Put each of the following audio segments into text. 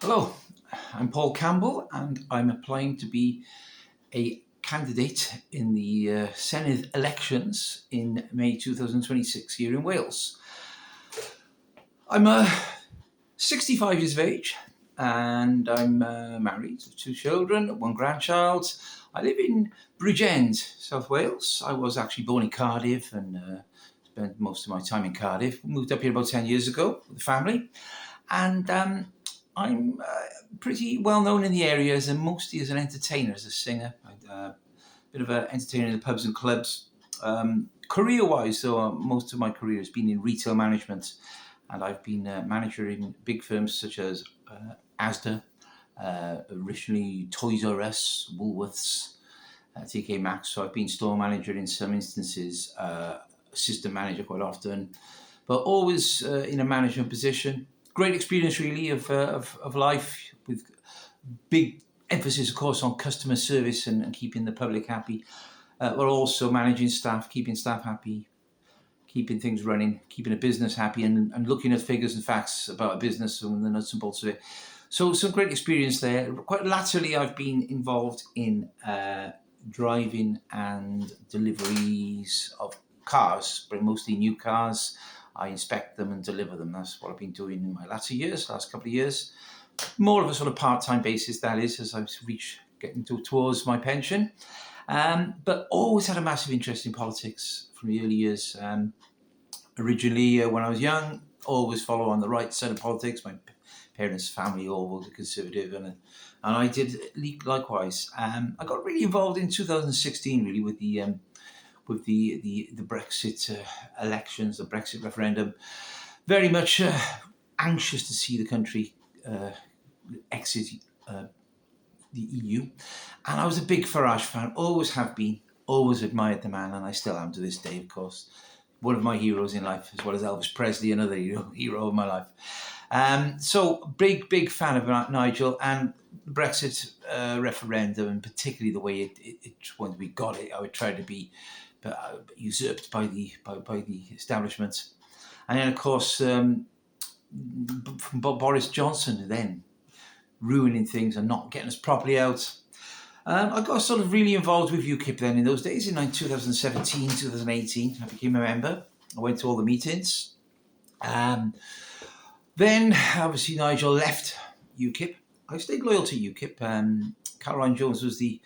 Hello, I'm Paul Campbell, and I'm applying to be a candidate in the Senedd elections in May 2026 here in Wales. I'm 65 years of age, and I'm married with two children, one grandchild. I live in Bridgend, South Wales. I was actually born in Cardiff and spent most of my time in Cardiff. Moved up here about 10 years ago with the family, and I'm pretty well known in the area mostly as an entertainer, as a singer. A bit of an entertainer in the pubs and clubs. Career-wise, though, most of my career has been in retail management, and I've been a manager in big firms such as Asda, originally Toys R Us, Woolworths, TK Maxx. So I've been store manager in some instances, assistant manager quite often, but always in a management position. Great experience, really, of life, with big emphasis, of course, on customer service and keeping the public happy. But also managing staff, keeping staff happy, keeping things running, keeping a business happy, and looking at figures and facts about a business and the nuts and bolts of it. So some great experience there. Quite latterly, I've been involved in driving and deliveries of cars, but mostly new cars. I inspect them and deliver them. That's what I've been doing in my last couple of years. More of a sort of part-time basis, that is, as I've reached getting towards my pension. But always had a massive interest in politics from the early years. Originally, when I was young, always follow on the right side of politics. My parents' family all voted Conservative, and I did likewise. I got really involved in 2016, really, with the Brexit elections, the Brexit referendum. Very much anxious to see the country exit the EU, and I was a big Farage fan. Always have been. Always admired the man, and I still am to this day, of course. One of my heroes in life, as well as Elvis Presley, another hero of my life. So big fan of Nigel and the Brexit referendum, and particularly the way when we got it, I would try to be usurped by the establishment, and then of course from Boris Johnson then ruining things and not getting us properly out. I got sort of really involved with UKIP then in those days, in 2017, 2018. I became a member. I went to all the meetings. Then, obviously, Nigel left UKIP. I stayed loyal to UKIP. Caroline Jones was the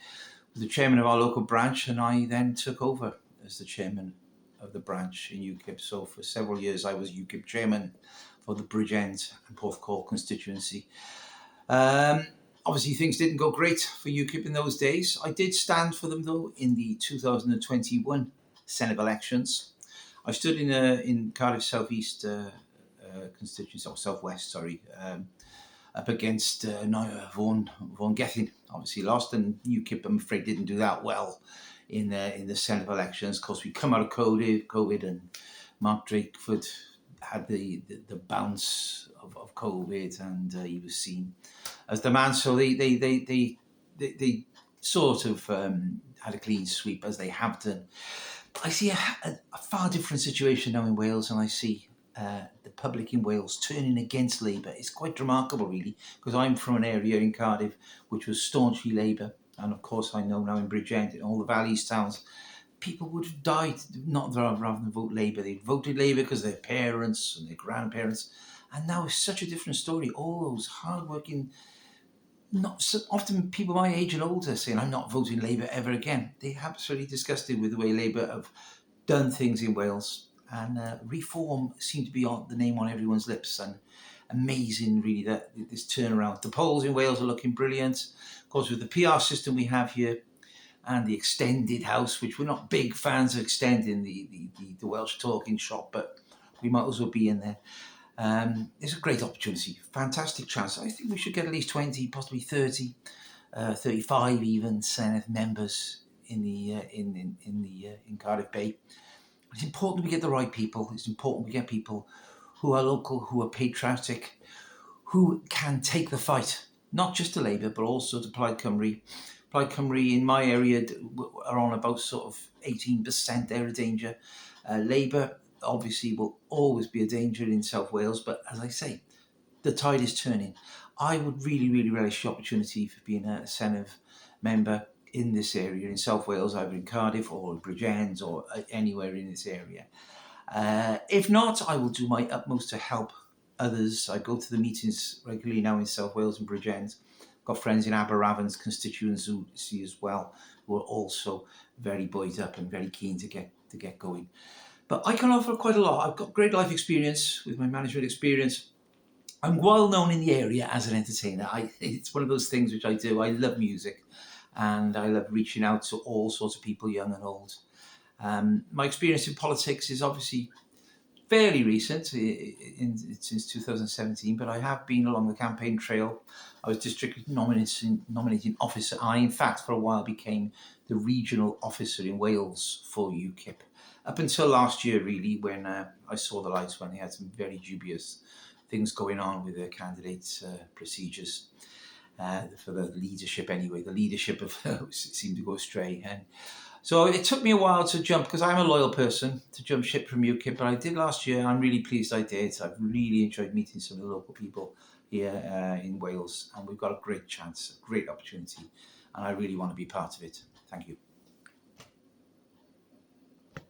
chairman of our local branch, and I then took over as the chairman of the branch in UKIP. So for several years, I was UKIP chairman for the Bridgend and Porthcawl constituency. Obviously, things didn't go great for UKIP in those days. I did stand for them, though, in the 2021 Senedd elections. I stood in Cardiff South East constituency, or Southwest, sorry, up against Vaughan Gethin. Obviously lost, and UKIP, I'm afraid, didn't do that well in the Senedd elections. Of course, we come out of COVID, and Mark Drakeford had the bounce of COVID, and he was seen as the man. So they sort of had a clean sweep, as they have done. I see a far different situation now in Wales, and I see the public in Wales turning against Labour. It's quite remarkable, really, because I'm from an area in Cardiff which was staunchly Labour, and of course I know now in Bridgend, in all the valleys towns, people would have died not rather than vote Labour. They voted Labour because their parents and their grandparents, and now it's such a different story. All those hardworking, not so often people my age and older, saying I'm not voting Labour ever again. They're absolutely disgusted with the way Labour have done things in Wales, and reform seemed to be on the name on everyone's lips. And amazing, really, that this turnaround. The polls in Wales are looking brilliant. Of course, with the PR system we have here, and the extended house, which we're not big fans of extending the Welsh talking shop, but we might as well be in there. It's a great opportunity, fantastic chance. I think we should get at least 20, possibly 30, 35 even Senedd members in Cardiff Bay. It's important we get the right people. It's important we get people who are local, who are patriotic, who can take the fight, not just to Labour, but also to Plaid Cymru. Plaid Cymru in my area are on about sort of 18%. They're a danger. Labour obviously will always be a danger in South Wales, but as I say, the tide is turning. I would really, really relish the opportunity for being a Senedd member in this area in South Wales, either in Cardiff or Bridgend or anywhere in this area. If not, I will do my utmost to help others. I go to the meetings regularly now in South Wales and Bridgend. Got friends in Aberavon's constituency as well, who are also very buoyed up and very keen to get going. But I can offer quite a lot. I've got great life experience with my management experience. I'm well known in the area as an entertainer. It's one of those things which I do. I love music, and I love reaching out to all sorts of people, young and old. My experience in politics is obviously fairly recent, since 2017, but I have been along the campaign trail. I was district nominating officer. I, in fact, for a while became the regional officer in Wales for UKIP. Up until last year, really, when I saw the lights, when they had some very dubious things going on with the candidates' procedures for the leadership anyway. The leadership of seemed to go astray. And so it took me a while to jump, because I'm a loyal person, to jump ship from UKIP, but I did last year. I'm really pleased I did. I've really enjoyed meeting some of the local people here in Wales, and we've got a great chance, a great opportunity, and I really want to be part of it. Thank you.